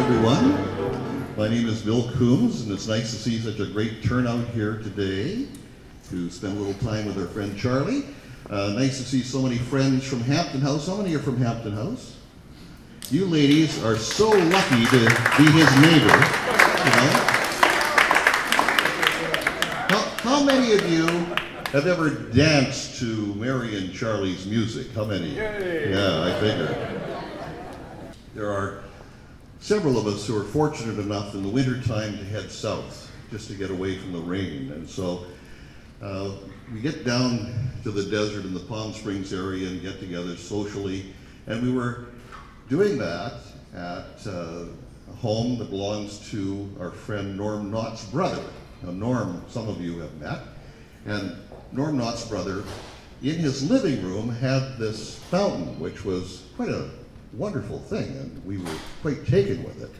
everyone. My name is Bill Coombs, and it's nice to see such a great turnout here today to spend a little time with our friend Charlie. Nice to see so many friends from Hampton House. How many are from Hampton House? You ladies are so lucky to be his neighbor. You know? How many of you have ever danced to Mary and Charlie's music? How many? Yay. Yeah, I figured. There are several of us who are fortunate enough in the wintertime to head south just to get away from the rain. And so we get down to the desert in the Palm Springs area and get together socially. And we were doing that at a home that belongs to our friend Norm Knott's brother. Now Norm, some of you have met. And Norm Knott's brother, in his living room, had this fountain, which was quite a wonderful thing, and we were quite taken with it.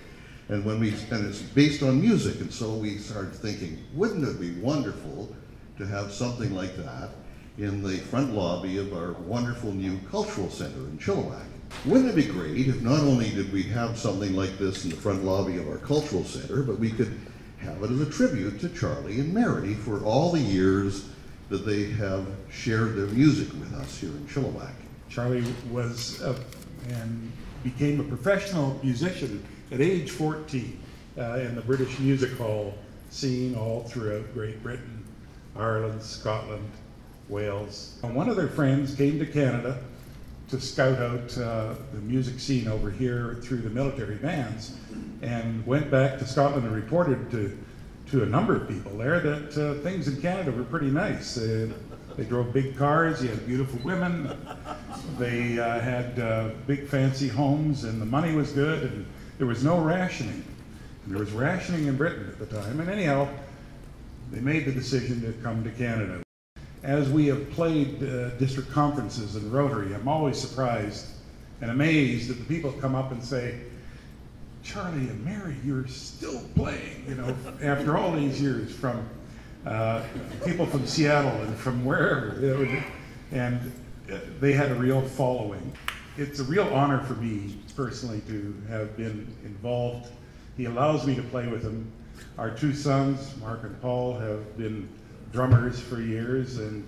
And it's based on music, and so we started thinking, wouldn't it be wonderful to have something like that in the front lobby of our wonderful new cultural center in Chilliwack? Wouldn't it be great if not only did we have something like this in the front lobby of our cultural center, but we could have it as a tribute to Charlie and Mary for all the years that they have shared their music with us here in Chilliwack. Charlie was and became a professional musician at age 14 in the British music hall scene all throughout Great Britain, Ireland, Scotland, Wales. And one of their friends came to Canada to scout out the music scene over here through the military bands, and went back to Scotland and reported to a number of people there that things in Canada were pretty nice. They drove big cars, you had beautiful women, they had big fancy homes, and the money was good, and there was no rationing. And there was rationing in Britain at the time, and anyhow, they made the decision to come to Canada. As we have played district conferences in Rotary, I'm always surprised and amazed that the people come up and say, Charlie and Mary, you're still playing, you know, after all these years, from people from Seattle and from wherever, and they had a real following. It's a real honor for me personally to have been involved. He allows me to play with him. Our two sons, Mark and Paul, have been drummers for years, and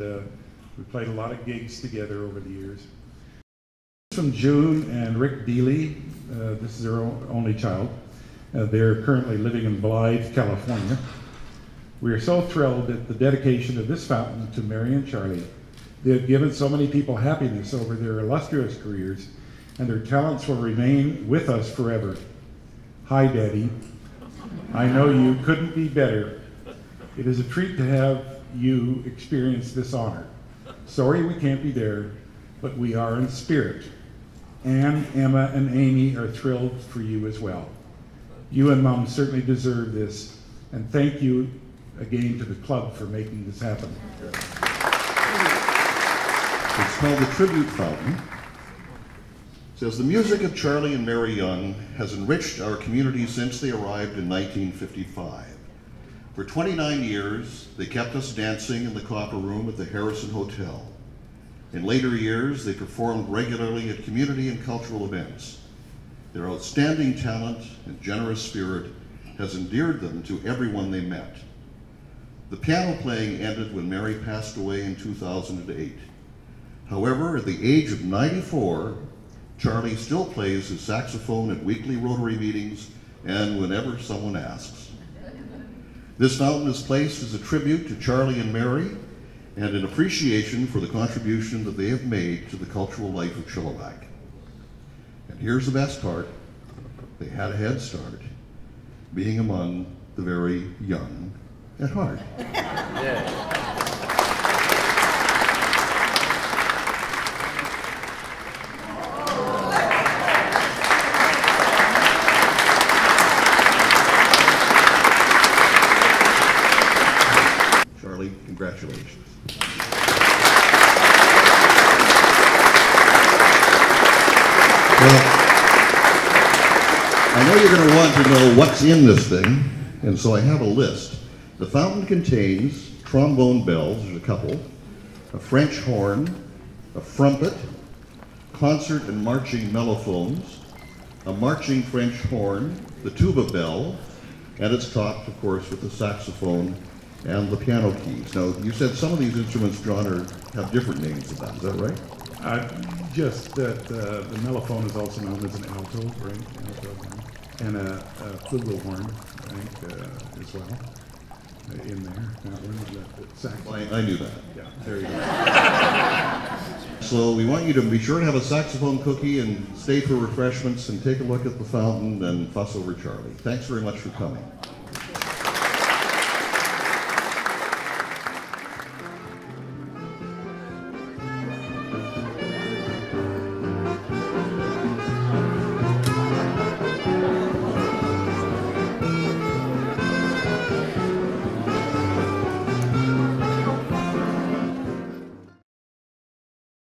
we played a lot of gigs together over the years. From June and Rick Dealey, this is their only child. They're currently living in Blythe, California. We are so thrilled at the dedication of this fountain to Mary and Charlie. They have given so many people happiness over their illustrious careers, and their talents will remain with us forever. Hi, Daddy. I know you couldn't be better. It is a treat to have you experience this honor. Sorry we can't be there, but we are in spirit. Anne, Emma, and Amy are thrilled for you as well. You and Mom certainly deserve this, and thank you again to the club for making this happen. It's called the Tribute Fountain. It says, the music of Charlie and Mary Young has enriched our community since they arrived in 1955. For 29 years, they kept us dancing in the Copper Room at the Harrison Hotel. In later years, they performed regularly at community and cultural events. Their outstanding talent and generous spirit has endeared them to everyone they met. The piano playing ended when Mary passed away in 2008. However, at the age of 94, Charlie still plays his saxophone at weekly Rotary meetings and whenever someone asks. This fountain is placed as a tribute to Charlie and Mary and an appreciation for the contribution that they have made to the cultural life of Chilliwack. And here's the best part, they had a head start, being among the very young at heart. Yeah. Charlie, congratulations. Well, I know you're going to want to know what's in this thing, and so I have a list. The fountain contains trombone bells, there's a couple, a French horn, a trumpet, concert and marching mellophones, a marching French horn, the tuba bell, and it's topped, of course, with the saxophone and the piano keys. Now, you said some of these instruments, John, have different names than that. Is that right? Just that the mellophone is also known as an alto, right? Alto horn. And a flugelhorn, I think, as well, in there. I knew that. Yeah, there you go. So we want you to be sure to have a saxophone cookie and stay for refreshments and take a look at the fountain and fuss over Charlie. Thanks very much for coming.